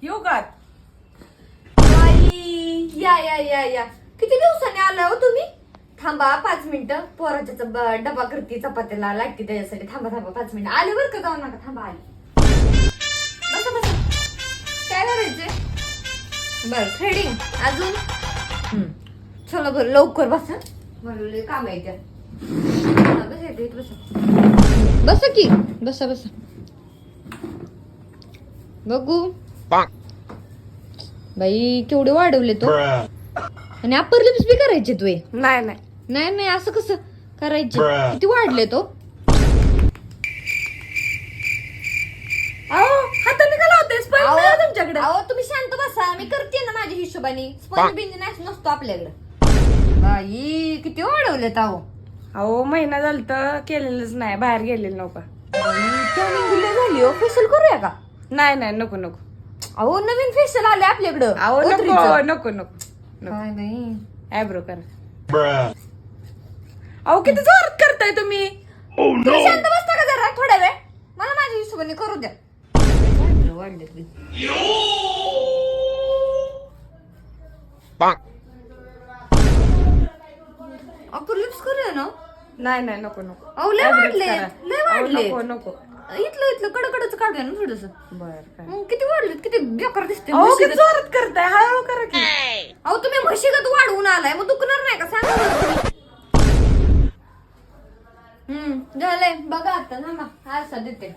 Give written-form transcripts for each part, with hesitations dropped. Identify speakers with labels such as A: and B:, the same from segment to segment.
A: येऊ का?
B: बाई या या या या किती दिवसांनी आला हो तुम्ही? थांबा 5 मिनिटं, पोराच्या डबा करते, चपात्याला लागते त्याच्यासाठी. थांबा थांबा 5 मिनिटं. आले बरं का, जाऊ नका, थांबा आले. बसा बसा. काय करायचंय? बर थ्रेडिंग अजून. चला बरं लवकर बसा, मला काम आहे त्या. बसा की, बसा बसा. बघू बाई केवढे वाढवले तो. आणि अप्पर लिप्स बी करायचे तू?
A: नाही नाही
B: नाही नाही असं कसं करायचे? किती वाढले तो?
A: अहो हाताने का लावतेस? पण नाही तुमच्याकडे.
B: अहो तुम्ही शांत बसा, मी करते ना माझ्या हिशोबाने. स्पंज बिंज नसतो आपल्याकडे. बाई किती वाढवलेत अहो.
A: अहो महिना झालं तर केलेलंच नाही, बाहेर गेलेलं नव्हतं.
B: झाली हो. फेशियल करूया का?
A: नाही नाही नको नको.
B: अहो नवीन फेशियल आले आपल्याकडं.
A: अहो नको
B: ओत्रीचं.
A: नको नको.
B: काय नाही.
A: ॲब्रो करा. अहो किती जोरात करताय तुम्ही.
B: तुम्ही शांत बसता का जरा थोड्या वेळ? मला माझ्या हिशोबाने करू द्या. वाढले अप्पर लिप्स करूया ना?
A: नाही नाही नको नको.
B: अहो लय
A: Eyebrows
B: वाढले,
A: करा.
B: लय
A: अहो,
B: वाढले.
A: नको नको.
B: इथलं कडकडच काढूया ना थोडस.
A: बर काय.
B: मग किती वाढलेत, किती बेकार दिसते.
A: अहो किती
B: म्हशीगत.
A: जोरात करताय, हळूहळू करा की.
B: अहो तुम्ही म्हशीगत वाढवून आलाय, मग दुखणार नाही का सांगा बरं तुम्ही. झालंय बघा आता. थांबा आरसा देते.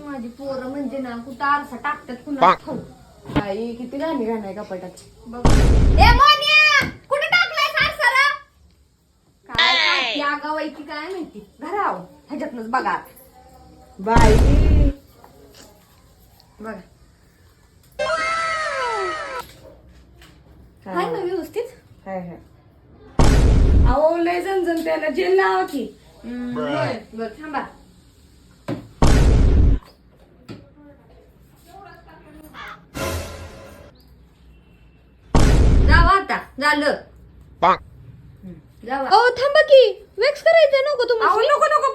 B: माझी पोरं म्हणजे ना कुठं आरसा टाकतात कुणा ठाऊक.
A: आई किती घाणी घाणाय कपाटात.
B: ए मोन्या कुठे टाकलाय आरसाला? काय त्या गावायची काय माहिती. घराव ह्याच्यातनच बघा आता.
A: बाई
B: बघा हाय ना व्यवस्थित.
A: हाय हाय. अहो लय झणझण त्याला जेल लावा की.
B: बर थांबा. जावा आता झालं. जावा. अहो थांबा की, वॅक्स करायचं नको
A: अहो
B: तुम्हाला?
A: नको नको